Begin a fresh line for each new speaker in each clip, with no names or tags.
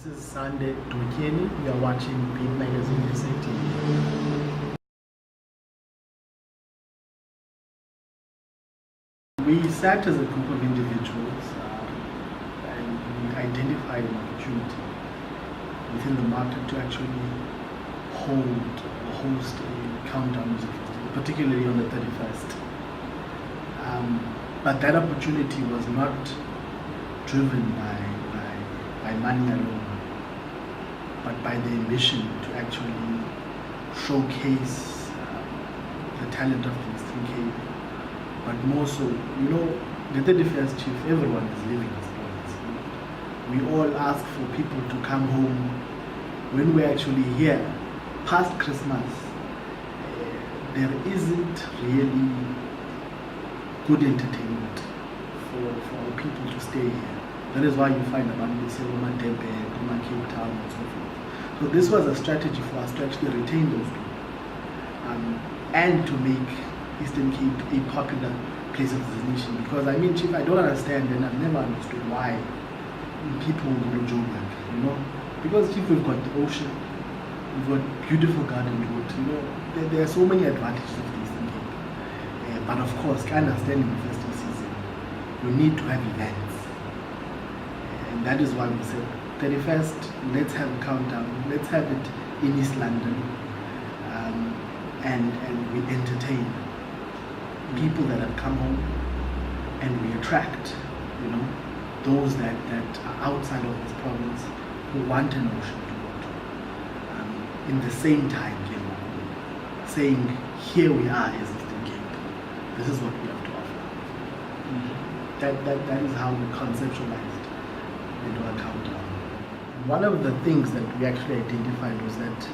This is Sunday Dukeni. You are watching Beat Magazine SAT. We sat as a group of individuals and we identified an opportunity within the market to actually hold or host a countdown music festival, particularly on the 31st. But that opportunity was not driven by money alone, but by the ambition to actually showcase the talent of the Eastern Cape. But more so, the 31st Chief, everyone is living this province. We all ask for people to come home. When we're actually here, past Christmas, there isn't really good entertainment for people to stay here. That is why you find about this here, Cape Town, and so forth. So this was a strategy for us to actually retain those people and to make Eastern Cape a popular place of destination. Because Chief, I don't understand, and I've never understood why people go to Joburg. Because Chief, we've got the ocean, we've got beautiful garden road. There are so many advantages of the Eastern Cape. But of course, understanding the festive season, we need to have events. And that is why we said 31st, let's have a countdown, let's have it in East London, and we entertain people that have come home, and we attract, those that are outside of this province who want an ocean to go to. In the same time, saying, here we are as Eastern Cape, this is what we have to offer. That is how we conceptualized into a countdown. One of the things that we actually identified was that,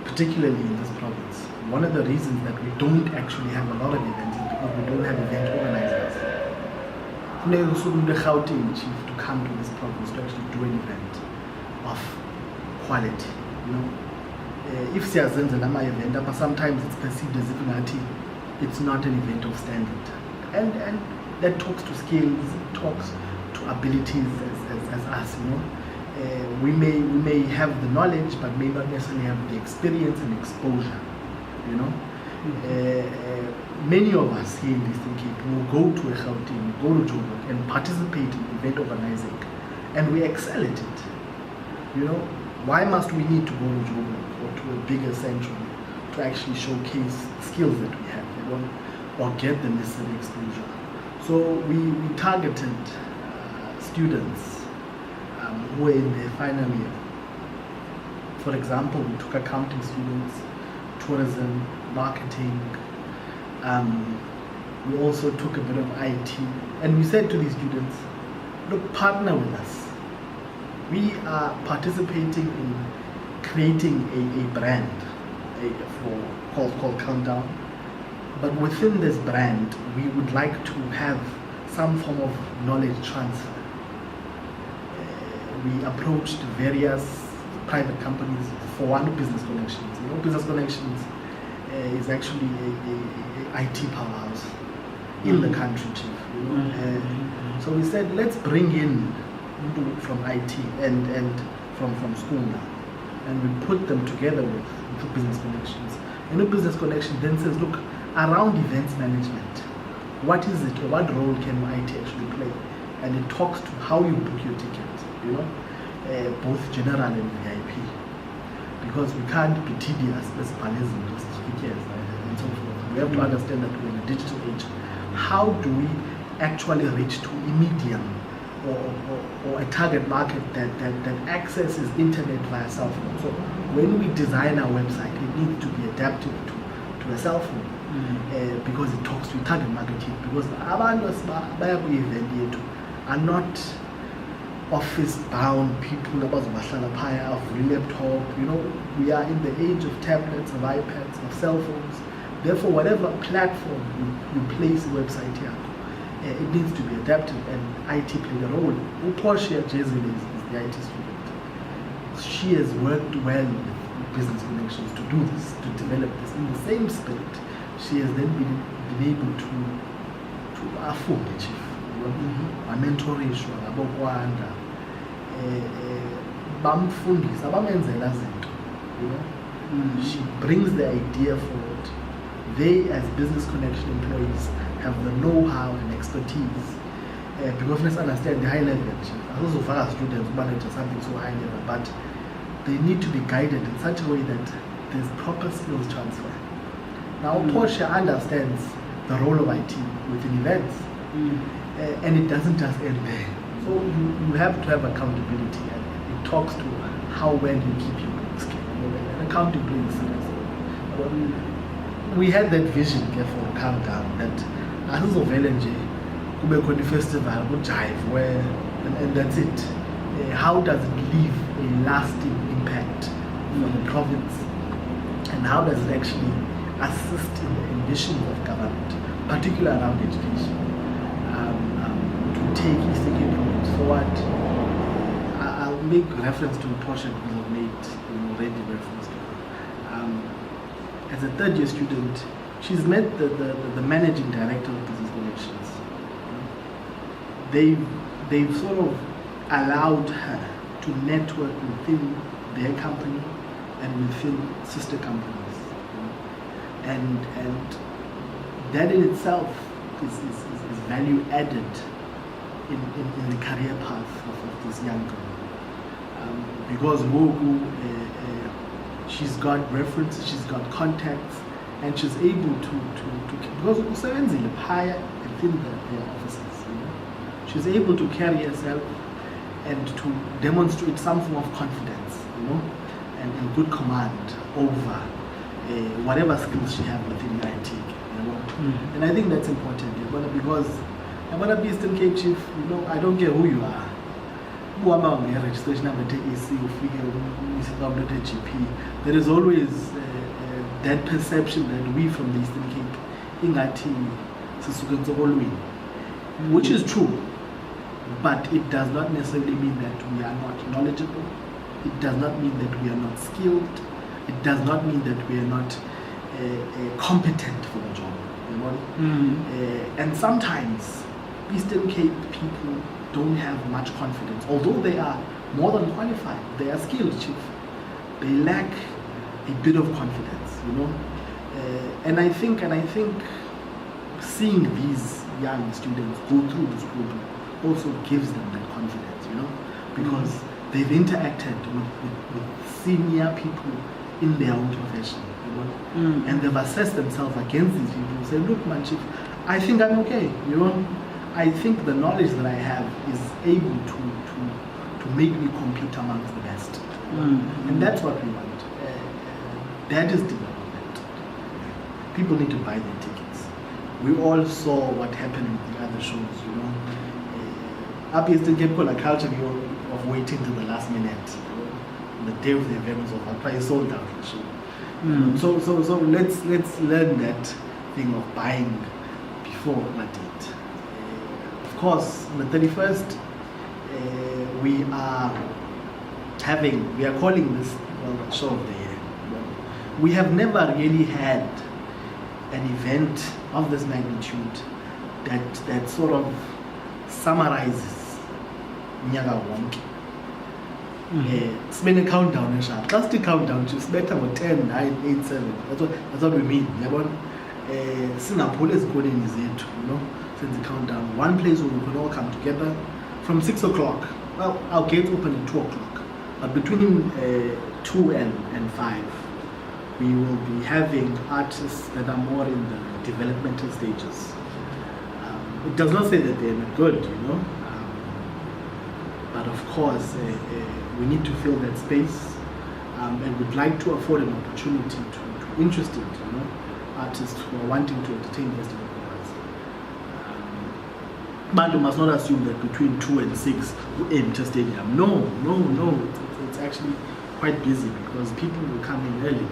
particularly in this province, one of the reasons that we don't actually have a lot of events is because we don't have event organizers. Chief to come to this province to actually do an event of quality. If siyazenza lama event, but sometimes it's perceived as if it's not an event of standard, and that talks to skills, talks to abilities as us. We may have the knowledge, but may not necessarily have the experience and exposure. Many of us here in the Eastern Cape will go to a Gauteng, go to Joburg and participate in event organizing, and we excel at it. Why must we need to go to Joburg or to a bigger central to actually showcase skills that we have, or get the necessary exposure? So we targeted students who were in their final year. For example, we took accounting students, tourism, marketing. We also took a bit of IT, and we said to these students, look, partner with us. We are participating in creating a brand called Countdown. But within this brand, we would like to have some form of knowledge transfer. We approached various private companies for one business connections. Business connections is actually a IT powerhouse in the country, Chief. So we said, let's bring in people from IT and from school now, and we put them together with business connections. And a business connection then says, look, around events management, what is it, or what role can IT actually play? And it talks to how you book your ticket, both general and VIP, because we can't be tedious as Palestin, just speakers and so forth. We have to understand that we're in a digital age. How do we actually reach to a medium or a target market that accesses internet via cell phone? So when we design our website, it needs to be adaptive to a cell phone, because it talks to a target market. Because abantu event are not office-bound people abazobahlala phaya avule laptop. We are in the age of tablets, of iPads, of cell phones. Therefore, whatever platform you place a website here, it needs to be adaptive, and IT played a role. Portia Jezil is the IT student. She has worked well with business connections to do this, to develop this in the same spirit. She has then been able to afford the Chief. Mentorishwa, bamfundisa bamenzela zinto, you know. She brings the idea forward. They, as business connection employees, have the know-how and expertise. Because let's understand the high level. I also far students manage something so high level, but they need to be guided in such a way that there's proper skills transfer. Now, Porsche understands the role of IT within events, and it doesn't just end there. So you have to have accountability, and it talks to how well you keep your skill. And accountability is serious. We had that vision for countdown that as a village, we go to the festival, we jive, where, and that's it. How does it leave a lasting impact for the province? And how does it actually assist in the ambitions of government, particularly around education, to take Eastern Cape Province forward? I'll make reference to a portion because I've made already reference to her. As a third year student, she's met the managing director of business relations. They've sort of allowed her to network within their company and within sister companies, and that in itself is value added in the career path of this young girl, because she's got references, she's got contacts, and she's able to because usebenzile higher within their offices. She's able to carry herself and to demonstrate some form of confidence, and good command over whatever skills she has within IT. And I think that's important, because I'm going to be Eastern Cape Chief. I don't care who you are. Registration number EC, GP. There is always that perception that we from the Eastern Cape, which is true. But it does not necessarily mean that we are not knowledgeable. It does not mean that we are not skilled. It does not mean that we are not competent for the job. And sometimes Eastern Cape people don't have much confidence, although they are more than qualified. They are skilled, Chief. They lack a bit of confidence, And I think seeing these young students go through this program also gives them that confidence, because they've interacted with senior people in their own profession, and they've assessed themselves against these people and say, look, man, Chief, I think I'm okay, I think the knowledge that I have is able to make me compete amongst the best. And that's what we want. That is development. People need to buy their tickets. We all saw what happened with the other shows, Up Eastern Cape culture of waiting to the last minute. The day of the event was over. I sold out the show. So let's learn that thing of buying before the date. Of course, on the 31st, we are calling this show of the year. We have never really had an event of this magnitude that sort of summarizes Nyaka Wonke. Spend a countdown, just a countdown to better 10, 9, 8, 7. That's what we mean. Singapore is going in since the countdown. One place where we could all come together from 6 o'clock. Well, our gates open at 2 o'clock. But between 2 and 5, we will be having artists that are more in the developmental stages. It does not say that they're not good, but of course, we need to fill that space, and we'd like to afford an opportunity to interested, artists who are wanting to entertain festival goers. But you must not assume that between 2 and 6 we empty stadium. No. It's actually quite busy because people will come in early.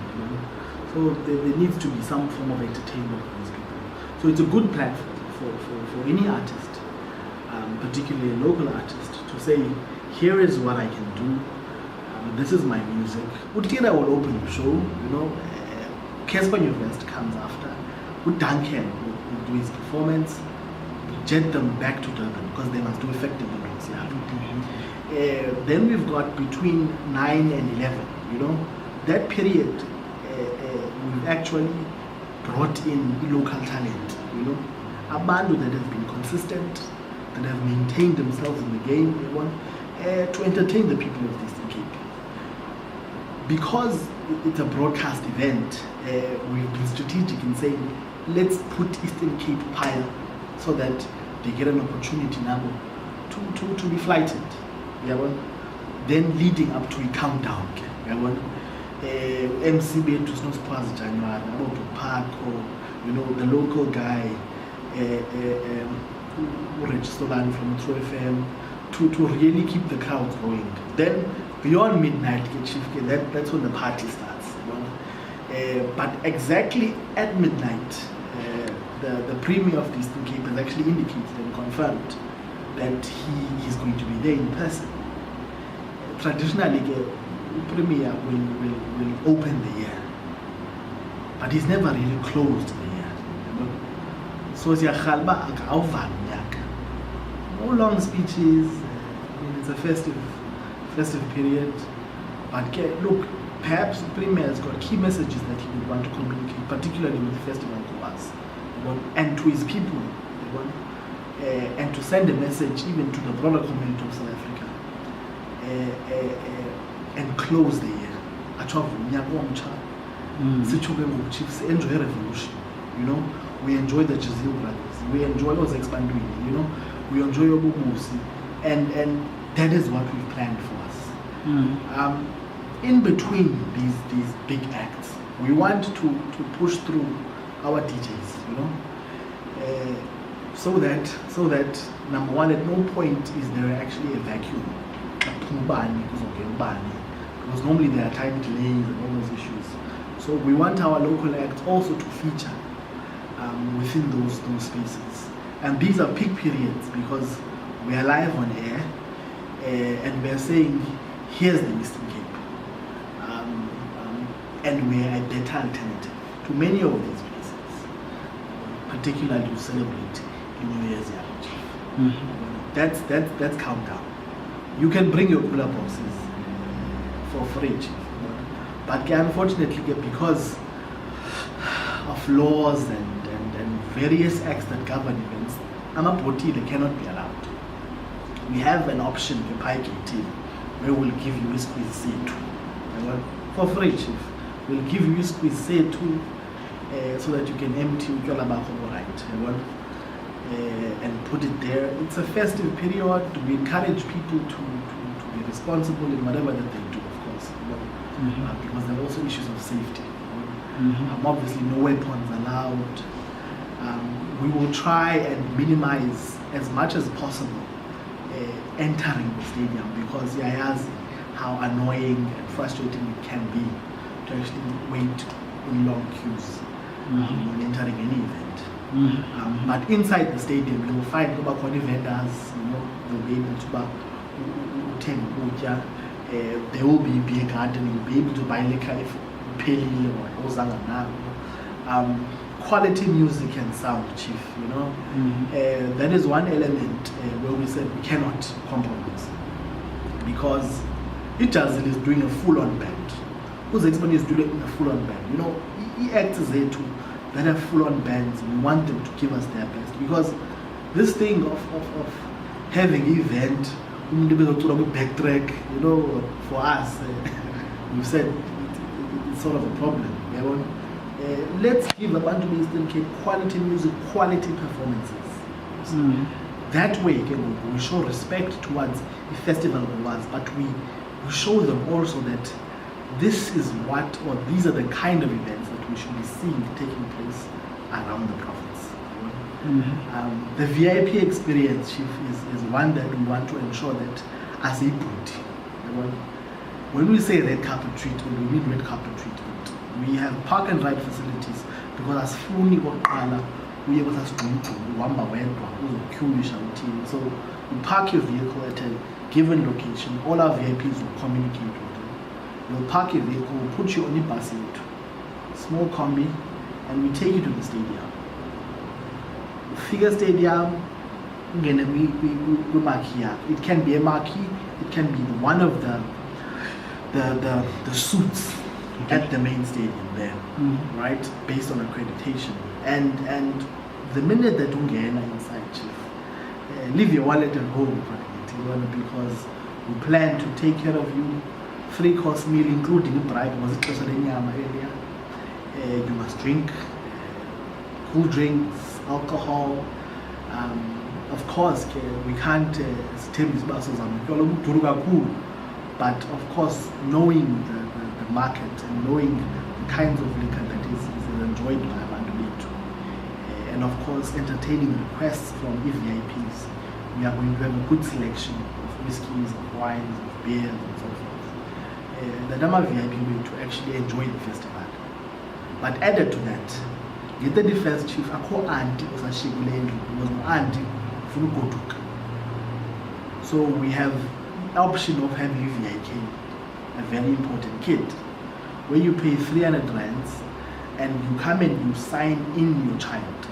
So there needs to be some form of entertainment for these people. So it's a good platform for any artist, particularly a local artist, to say, here is what I can do. This is my music. Utkira will open the show. Casper University comes after. Duncan will do his performance. jet them back to Durban because they must do effective deliveries. Then we've got between 9 and 11. That period, we've actually brought in local talent. Abantu that have been consistent, that have maintained themselves in the game, to entertain the people of Eastern Cape. Because it's a broadcast event, we've been strategic in saying, let's put Eastern Cape pile so that they get an opportunity now to be flighted. Then leading up to a countdown. MC bethu sinosiphazi January, about Park or the local guy, register from True FM, to really keep the crowds going. Then beyond midnight, that's when the party starts. But exactly at midnight, the Premier of the Eastern Cape has actually indicated and confirmed that he is going to be there in person. Traditionally, the Premier will open the year, but he's never really closed the year. So no long speeches. It's a festive period. But look, perhaps the Premier has got key messages that he would want to communicate, particularly with the festival goers, and to his people, and to send a message even to the broader community of South Africa, and close the year. Chiefs enjoy revolution. We enjoy the Jazil brothers. We enjoy those expanding. We enjoy Obubusi, and that is what we've planned for us. In between these big acts, we want to push through our DJs, so that number one, at no point is there actually a vacuum, because normally there are time delays and all those issues. So we want our local acts also to feature within those spaces. And these are peak periods because we are live on air, and we are saying, here's the Eastern Cape. And we are a better alternative to many of these places, particularly to celebrate New Year's Eve. That's countdown. You can bring your cooler boxes for free, but unfortunately, because of laws and various acts that govern events, they cannot be allowed. We have an option, the Pike team, where we'll give you a squeeze C2 for free, Chief. We'll give you a squeeze C2 so that you can empty your and put it there. It's a festive period. We encourage people to be responsible in whatever that they do, of course, because there are also issues of safety. Obviously, no weapons allowed. We will try and minimize as much as possible entering the stadium, because how annoying and frustrating it can be to actually wait in long queues when entering any event. But inside the stadium, you will find vendors, they'll be able to buy there will be beer garden, you'll be able to buy liquor if pale or quality music and sound, Chief, that is one element where we said we cannot compromise, because Ijazil is doing a full-on band. Who's expanding is doing a full-on band. He acts as there too, that have full-on bands. We want them to give us their best, because this thing of having event, backtrack, for us, we've said it's sort of a problem. Let's give Abantu Eastern Cape quality music, quality performances. That way, we show respect towards the festival awards, but we show them also that this is these are the kind of events that we should be seeing taking place around the province. The VIP experience, Chief, is one that we want to ensure that as a booty. When we say red carpet treatment, we mean red carpet treatment. We have park and ride facilities, because as fully we able to so you park your vehicle at a given location. All our VIPs will communicate with you. We'll park your vehicle, we'll put you on the bus into small combi, and we take you to the stadium. Figure stadium, It can be a marquee, it can be one of the suits at the main stadium there, right? Based on accreditation. And the minute that you get inside, Chief, leave your wallet at home, because we plan to take care of you. 3-course meal, including a bribe, was it earlier? You must drink cool drinks, alcohol. Of course, we can't tell these buses but of course, knowing the market and knowing the kinds of liquor that is enjoyed by abantu, and of course, entertaining requests from EVIPs, we are going to have a good selection of whiskies, of wines, of beers, and so forth. The Dama VIP way to actually enjoy the festival. But added to that, get the first chief, a co-auntie was a shigulend, was an auntie from Gotuk. So we have option of having VIK, a very important kit, where you pay 300 rands and you come and you sign in your child,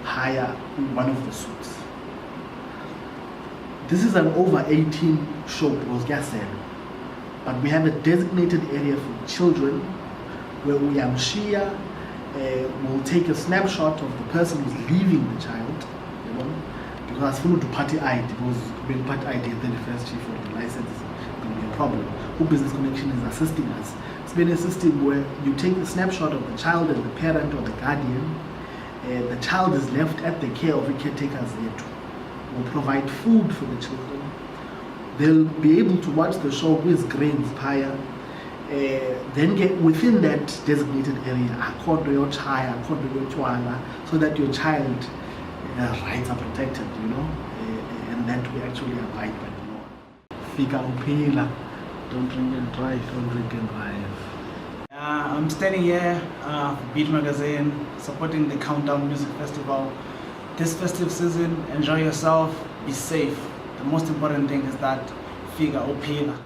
hire one of the suits. This is an over 18 show, but we have a designated area for children where we am Shia will take a snapshot of the person who's leaving the child, because as to party ID, because when party ID is the first chief for the license is going to be a problem. Who Business Connection is assisting us. It's been a system where you take a snapshot of the child and the parent or the guardian. The child is left at the care of the caretakers there too. We'll provide food for the children. They'll be able to watch the show with grains prior. Then get within that designated area, accord your child, so that your child rights are protected, and that we actually abide by the law. Fika upila, don't drink and drive, don't drink and drive.
I'm standing here for Beat Magazine, supporting the Countdown Music Festival. This festive season, enjoy yourself, be safe. The most important thing is that fika upila.